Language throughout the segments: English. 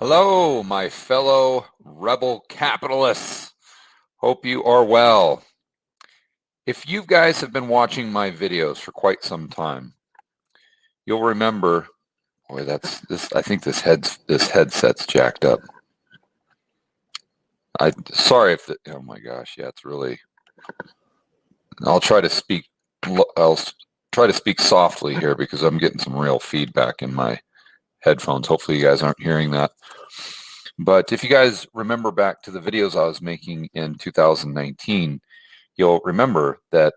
Hello, my fellow rebel capitalists. Hope you are well. If you guys have been watching my videos for quite some time, you'll remember, boy, that's this. I think this headset's jacked up. Sorry if oh my gosh, yeah, it's really. I'll try to speak. I'll try to speak softly here because I'm getting some real feedback in my headphones. Hopefully, you guys aren't hearing that. But if you guys remember back to the videos I was making in 2019, you'll remember that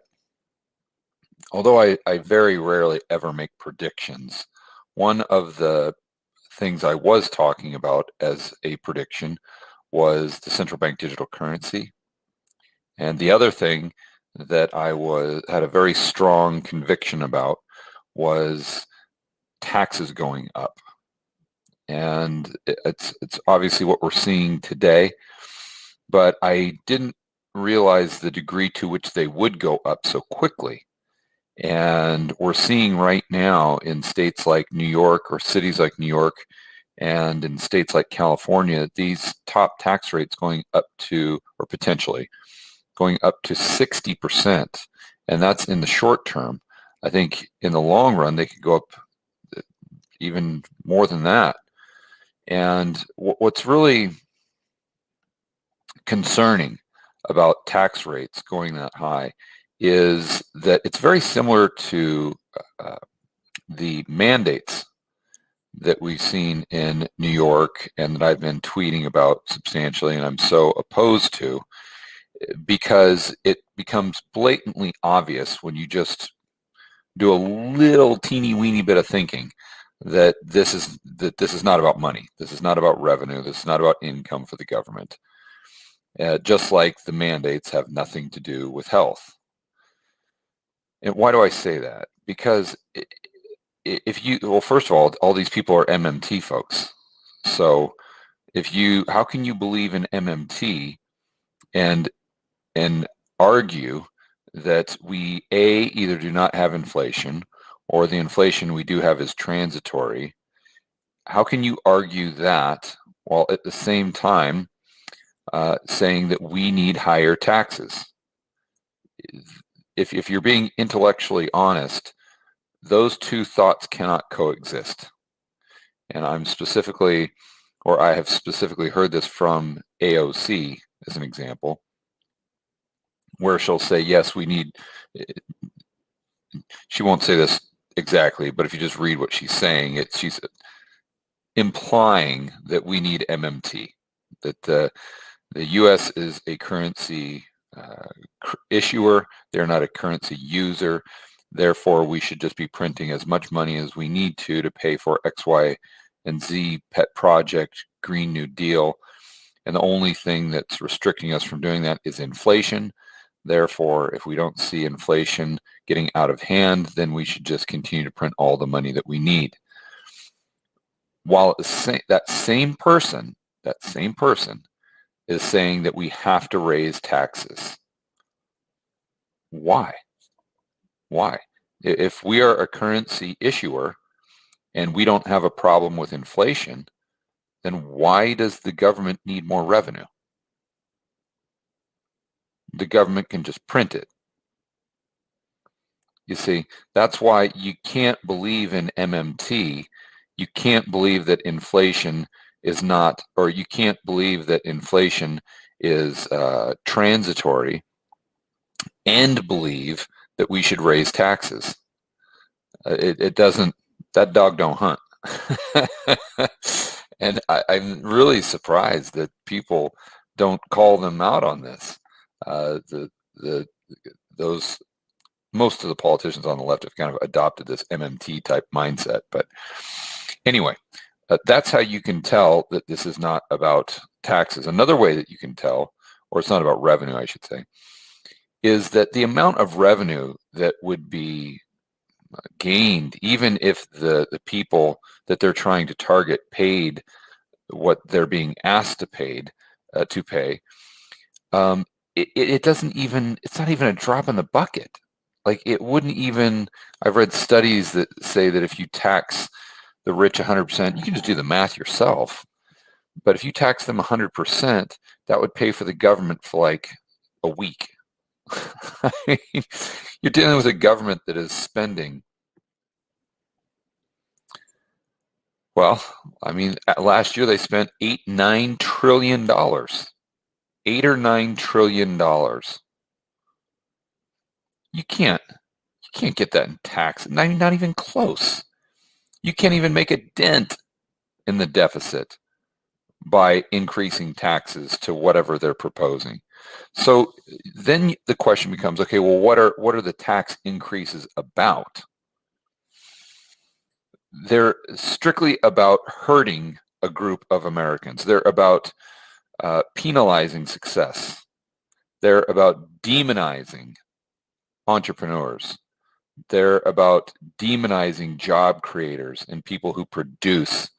although I very rarely ever make predictions, one of the things I was talking about as a prediction was the central bank digital currency. And the other thing that I had a very strong conviction about was taxes going up. And it's obviously what we're seeing today, but I didn't realize the degree to which they would go up so quickly. And we're seeing right now in states like New York or cities like New York and in states like California, these top tax rates going up to, or potentially going up to 60%. And that's in the short term. I think in the long run, they could go up even more than that. And what's really concerning about tax rates going that high is that it's very similar to the mandates that we've seen in New York and that I've been tweeting about substantially and I'm so opposed to, because it becomes blatantly obvious when you just do a little teeny weeny bit of thinking that this is not about money. This is not about revenue. This is not about income for the government. Just like the mandates have nothing to do with health. And why do I say that? Because well, first of all these people are MMT folks. So how can you believe in MMT and argue that we either do not have inflation or the inflation we do have is transitory? How can you argue that while at the same time saying that we need higher taxes? If you're being intellectually honest, those two thoughts cannot coexist. And I have specifically heard this from AOC as an example, where she'll say, yes, we need, she won't say this exactly, but if you just read what she's saying, she's implying that we need MMT, that the U.S. is a currency issuer, they're not a currency user, therefore we should just be printing as much money as we need to pay for X, Y, and Z pet project, Green New Deal, and the only thing that's restricting us from doing that is inflation. Therefore, if we don't see inflation getting out of hand, then we should just continue to print all the money that we need. While that same person is saying that we have to raise taxes. Why? Why? If we are a currency issuer and we don't have a problem with inflation, then why does the government need more revenue? The government can just print it. You see, that's why you can't believe in MMT. You can't believe that inflation is not, or you can't believe that inflation is transitory and believe that we should raise taxes. It doesn't, that dog don't hunt. And I'm really surprised that people don't call them out on this. Most of the politicians on the left have kind of adopted this MMT type mindset. But anyway, that's how you can tell that this is not about taxes. Another way that you can tell, or it's not about revenue, I should say, is that the amount of revenue that would be gained, even if the people that they're trying to target paid what they're being asked to pay, it doesn't even, it's not even a drop in the bucket. Like it wouldn't even, I've read studies that say that if you tax the rich 100%, you can just do the math yourself. But if you tax them 100%, that would pay for the government for like a week. I mean, you're dealing with a government that is spending, well, I mean, last year they spent $8 or $9 trillion. $8 or $9 trillion. You can't get that in tax. Not even close. You can't even make a dent in the deficit by increasing taxes to whatever they're proposing. So then the question becomes, okay, well, what are the tax increases about? They're strictly about hurting a group of Americans. They're about penalizing success. They're about demonizing entrepreneurs. They're about demonizing job creators and people who produce.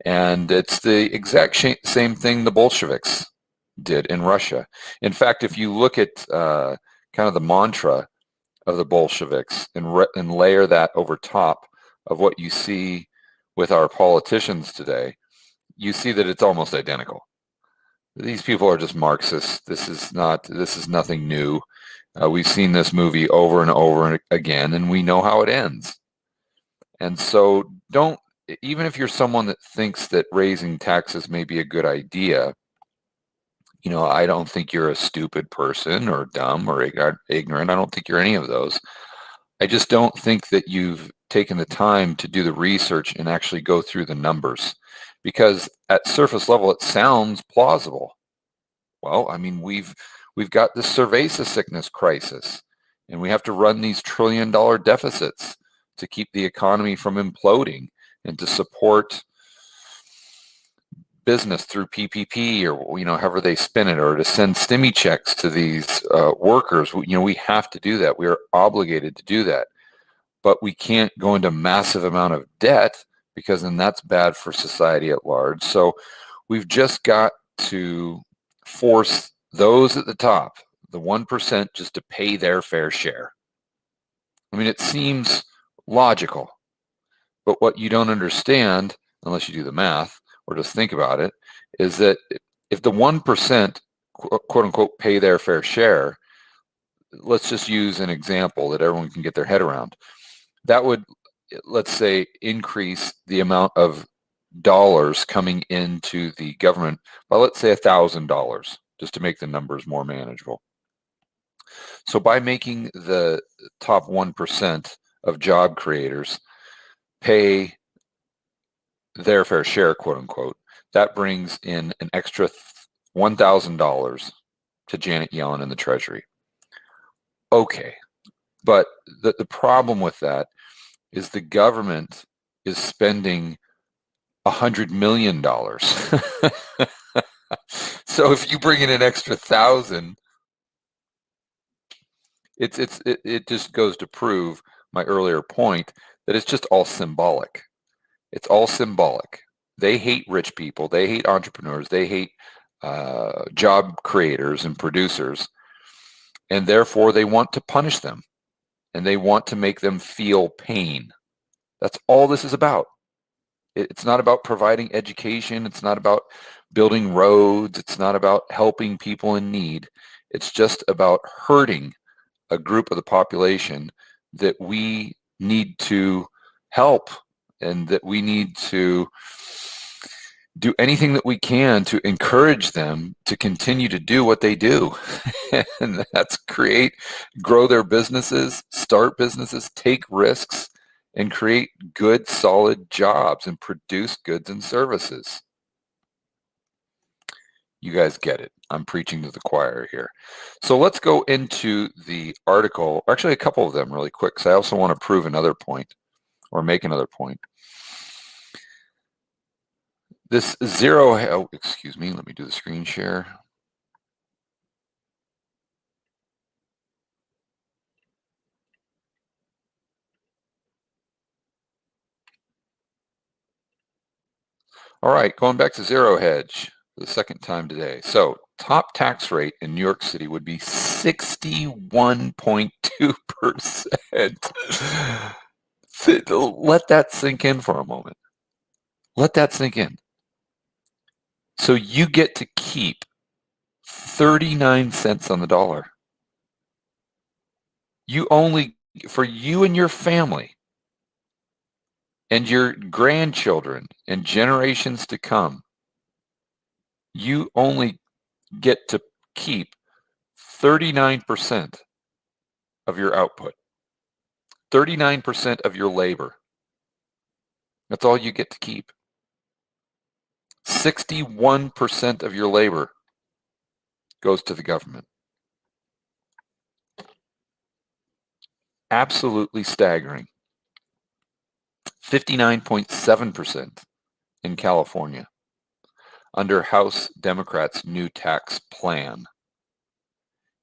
And it's the exact same thing the Bolsheviks did in Russia. In fact, if you look at kind of the mantra of the Bolsheviks and layer that over top of what you see with our politicians today, you see that it's almost identical. These people are just Marxists. This is nothing new. We've seen this movie over and over again, and we know how it ends. And so even if you're someone that thinks that raising taxes may be a good idea, I don't think you're a stupid person or dumb or ignorant. I don't think you're any of those. I just don't think that you've taken the time to do the research and actually go through the numbers, because at surface level, it sounds plausible. Well, I mean, we've got this cerveza sickness crisis, and we have to run these trillion-dollar deficits to keep the economy from imploding and to support business through PPP or however they spin it, or to send stimmy checks to these workers. We have to do that. We are obligated to do that, but we can't go into massive amount of debt, because then that's bad for society at large. So we've just got to force those at the top, the 1%, just to pay their fair share. I mean, it seems logical, but what you don't understand, unless you do the math or just think about it, is that if the 1%, quote unquote, pay their fair share, let's just use an example that everyone can get their head around. That would, let's say, increase the amount of dollars coming into the government by, let's say, $1,000, just to make the numbers more manageable. So by making the top 1% of job creators pay their fair share, quote unquote, that brings in an extra $1,000 to Janet Yellen in the Treasury. Okay, but the problem with that is the government is spending $100 million. So if you bring in an extra 1,000, it just goes to prove my earlier point that it's just all symbolic. It's all symbolic. They hate rich people. They hate entrepreneurs. They hate job creators and producers, and therefore they want to punish them, and they want to make them feel pain. That's all this is about. It's not about providing education. It's not about building roads. It's not about helping people in need. It's just about hurting a group of the population that we need to help, and that we need to do anything that we can to encourage them to continue to do what they do. And that's grow their businesses, start businesses, take risks, and create good, solid jobs and produce goods and services. You guys get it. I'm preaching to the choir here. So let's go into the article, actually a couple of them really quick, because I also want to prove another point or make another point. This excuse me, let me do the screen share. All right, going back to Zero Hedge for the second time today. So top tax rate in New York City would be 61.2%. Let that sink in for a moment. Let that sink in. So you get to keep 39 cents on the dollar. You only, for you and your family and your grandchildren and generations to come, you only get to keep 39% of your output, 39% of your labor. That's all you get to keep. 61% of your labor goes to the government. Absolutely staggering. 59.7% in California under House Democrats' new tax plan.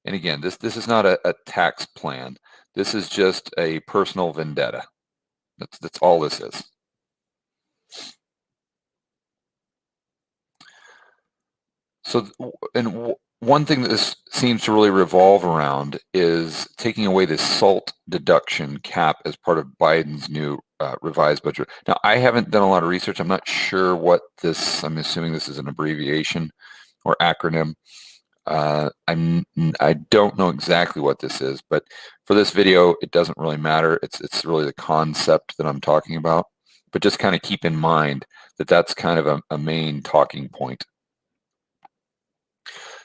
And again, this is not a tax plan. This is just a personal vendetta. That's all this is. So, one thing that this seems to really revolve around is taking away this SALT deduction cap as part of Biden's new revised budget. Now, I haven't done a lot of research. I'm not sure what this, I'm assuming this is an abbreviation or acronym. I don't know exactly what this is, but for this video, it doesn't really matter. It's really the concept that I'm talking about. But just kind of keep in mind that that's kind of a main talking point.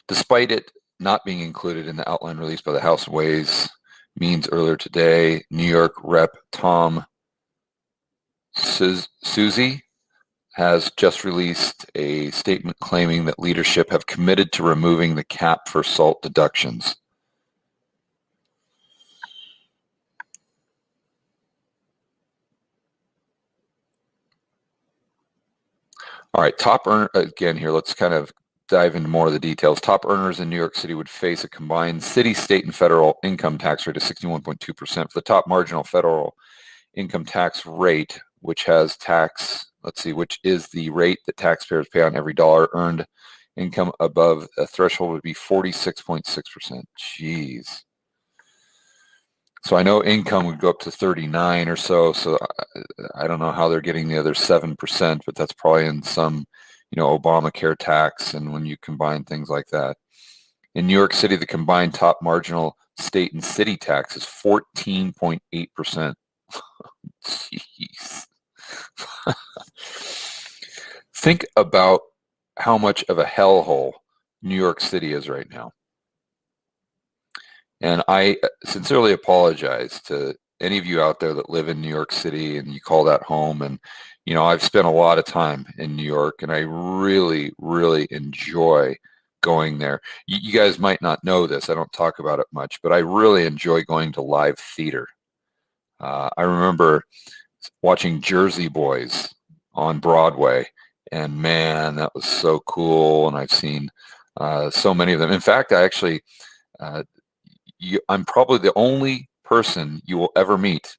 Despite it not being included in the outline released by the House Ways Means earlier today, New York Rep. Tom Suozzi has just released a statement claiming that leadership have committed to removing the cap for SALT deductions. All right, top earner, again here, let's kind of dive into more of the details. Top earners in New York City would face a combined city, state, and federal income tax rate of 61.2%. For the top marginal federal income tax rate, which has tax, let's see, which is the rate that taxpayers pay on every dollar earned income above a threshold, would be 46.6%. Jeez. So I know income would go up to 39 or so. So I don't know how they're getting the other 7%, but that's probably in some, Obamacare tax. And when you combine things like that, in New York City, the combined top marginal state and city tax is 14.8%. Jeez. Think about how much of a hellhole New York City is right now. And I sincerely apologize to any of you out there that live in New York City and you call that home. And, I've spent a lot of time in New York and I really, really enjoy going there. You guys might not know this. I don't talk about it much, but I really enjoy going to live theater. I remember watching Jersey Boys on Broadway, and man, that was so cool. And I've seen so many of them. In fact, I actually, I'm probably the only person you will ever meet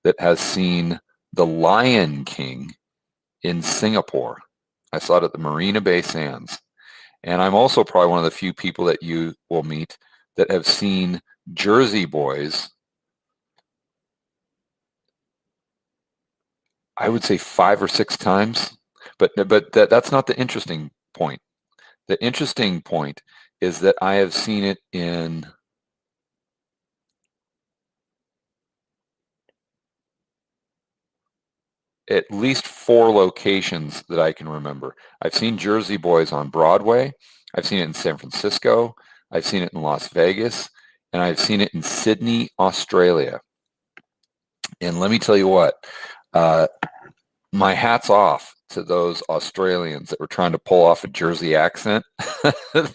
that has seen The Lion King in Singapore. I saw it at the Marina Bay Sands. And I'm also probably one of the few people that you will meet that have seen Jersey Boys, I would say 5 or 6 times. But that's not the interesting point. The interesting point is that I have seen it in at least 4 locations that I can remember. I've seen Jersey Boys on Broadway. I've seen it in San Francisco. I've seen it in Las Vegas. And I've seen it in Sydney, Australia. And let me tell you what, my hat's off to those Australians that were trying to pull off a Jersey accent.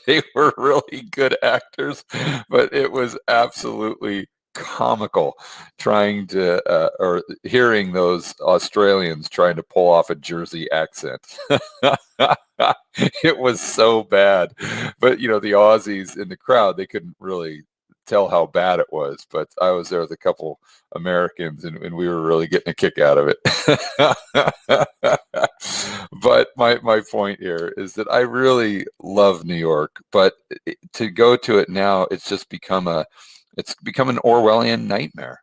They were really good actors, but it was absolutely comical trying to or hearing those Australians trying to pull off a Jersey accent. It was so bad. But the Aussies in the crowd, they couldn't really tell how bad it was, but I was there with a couple Americans and we were really getting a kick out of it. But my point here is that I really love New York, but to go to it now, it's become an Orwellian nightmare.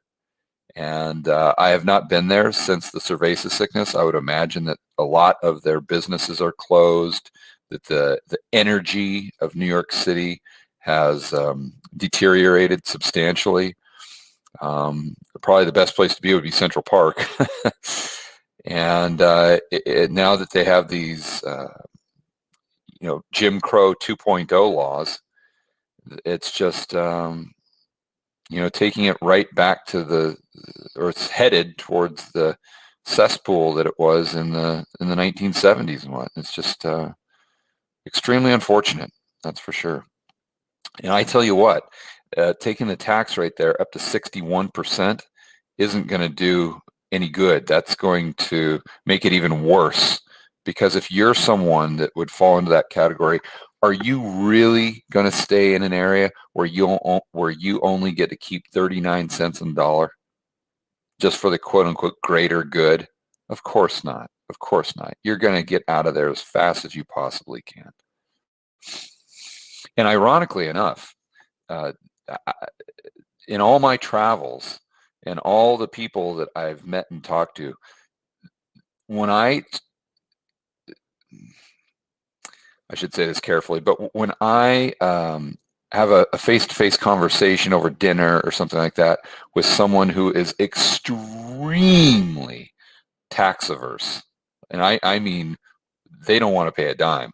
And I have not been there since the cerveza sickness. I would imagine that a lot of their businesses are closed. that the energy of New York City has deteriorated substantially. Probably the best place to be would be Central Park. And now that they have these, Jim Crow 2.0 laws, it's just, taking it right back to or it's headed towards the cesspool that it was in the 1970s and what. It's just extremely unfortunate, that's for sure. And I tell you what, taking the tax rate there up to 61% isn't going to do any good. That's going to make it even worse, because if you're someone that would fall into that category, are you really going to stay in an area where you only get to keep 39 cents on the dollar just for the quote unquote greater good? Of course not. Of course not. You're going to get out of there as fast as you possibly can. And ironically enough, in all my travels and all the people that I've met and talked to, when I should say this carefully, but when I have a face-to-face conversation over dinner or something like that with someone who is extremely tax averse, and I mean they don't want to pay a dime,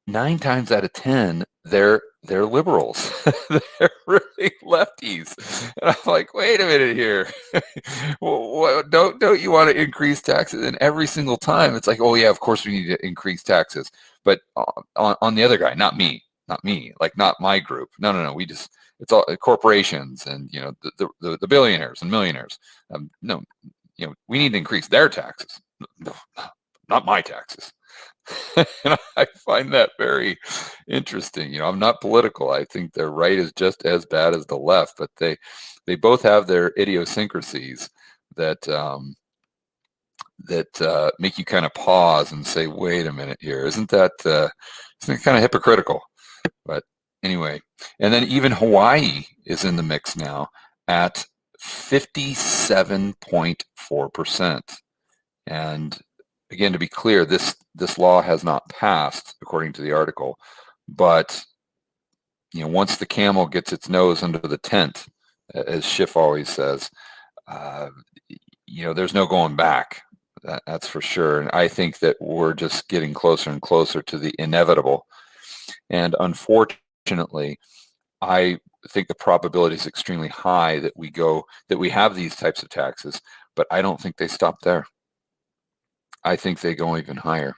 9 times out of 10, they're liberals. They're really lefties. And I'm like, wait a minute here. Don't you want to increase taxes? And every single time it's like, oh yeah, of course we need to increase taxes. But on the other guy, not me, like not my group. No. It's all corporations and the billionaires and millionaires. No, we need to increase their taxes. No, not my taxes. And I find that very interesting. I'm not political. I think their right is just as bad as the left, but they both have their idiosyncrasies that make you kind of pause and say, "Wait a minute here, isn't that kind of hypocritical?" But anyway, and then even Hawaii is in the mix now at 57.4%, and again, to be clear, this law has not passed according to the article, but once the camel gets its nose under the tent, as Schiff always says, there's no going back. That's for sure. And I think that we're just getting closer and closer to the inevitable. And unfortunately, I think the probability is extremely high that we have these types of taxes, but I don't think they stop there. I think they go even higher.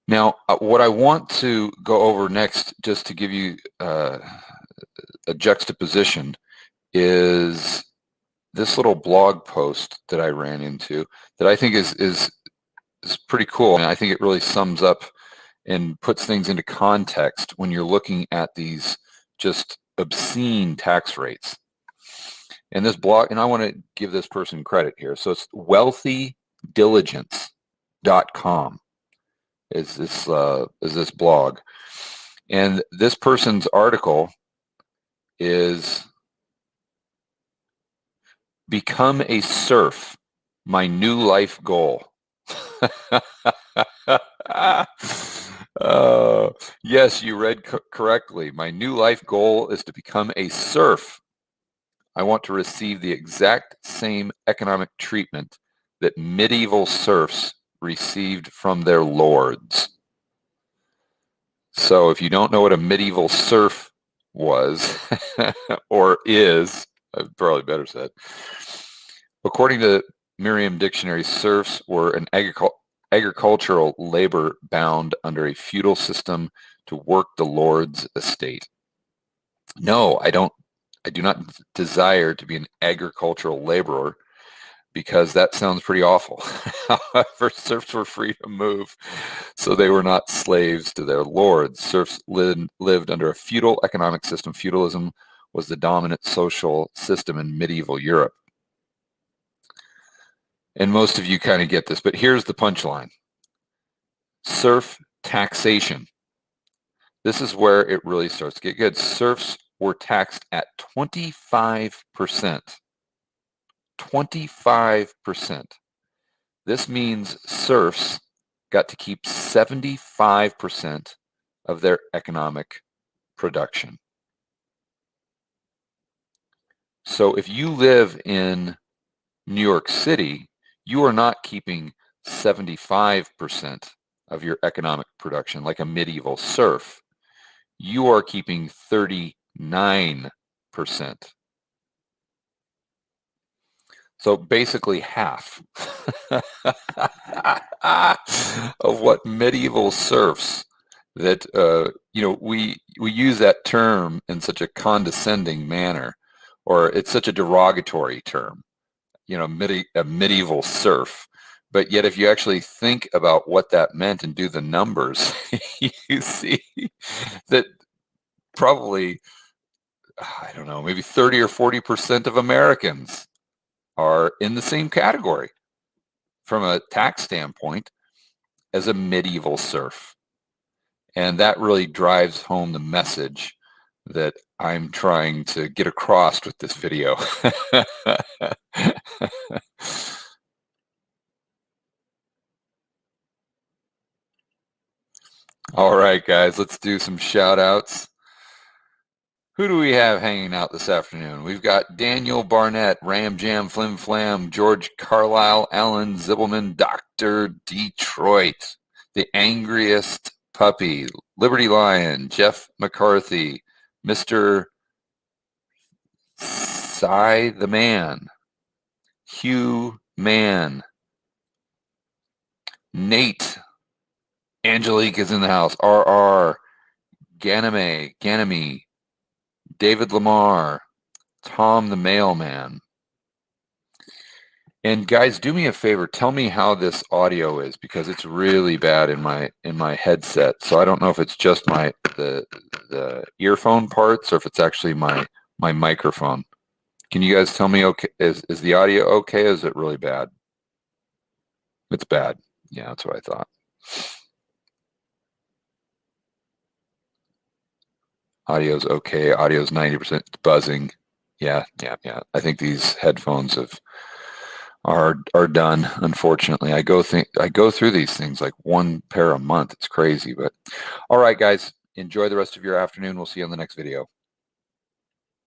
Now, what I want to go over next, just to give you a juxtaposition, is this little blog post that I ran into that I think is pretty cool. And I think it really sums up and puts things into context when you're looking at these just obscene tax rates. And this blog, and I want to give this person credit here. So it's wealthydiligence.com is this blog. And this person's article is "Become a Serf, My New Life Goal." Yes, you read correctly. My new life goal is to become a serf. I want to receive the exact same economic treatment that medieval serfs received from their lords. So if you don't know what a medieval serf was, or is, probably better said, according to Merriam Dictionary, serfs were an agricultural labor bound under a feudal system to work the lord's estate. No, I do not desire to be an agricultural laborer, because that sounds pretty awful. However, serfs were free to move, so they were not slaves to their lords. Serfs lived under a feudal economic system. Feudalism was the dominant social system in medieval Europe. And most of you kind of get this, but here's the punchline. Serf taxation. This is where it really starts to get good. Serfs were taxed at 25%. 25%. This means serfs got to keep 75% of their economic production. So if you live in New York City, you are not keeping 75% of your economic production like a medieval serf. You are keeping 39%. So basically half of what medieval serfs that, we use that term in such a condescending manner, or it's such a derogatory term, a medieval serf. But yet if you actually think about what that meant and do the numbers, you see that probably, I don't know, maybe 30 or 40% of Americans are in the same category from a tax standpoint as a medieval serf. And that really drives home the message that I'm trying to get across with this video. All right, guys, let's do some shout outs. Who do we have hanging out this afternoon? We've got Daniel Barnett, Ram Jam Flim Flam, George Carlisle, Alan Zibelman, Dr. Detroit, The Angriest Puppy, Liberty Lion, Jeff McCarthy, Mr. Cy the Man, Hugh Mann, Nate, Angelique is in the house, RR, Ganame, David Lamar, Tom the Mailman. And guys, do me a favor, tell me how this audio is, because it's really bad in my headset. So I don't know if it's just the earphone parts or if it's actually my microphone. Can you guys tell me, okay, is the audio okay? Or is it really bad? It's bad. Yeah, that's what I thought. Audio's okay. Audio's 90% buzzing. Yeah. I think these headphones are done. Unfortunately, I go through these things like one pair a month. It's crazy, but all right, guys, enjoy the rest of your afternoon. We'll see you on the next video.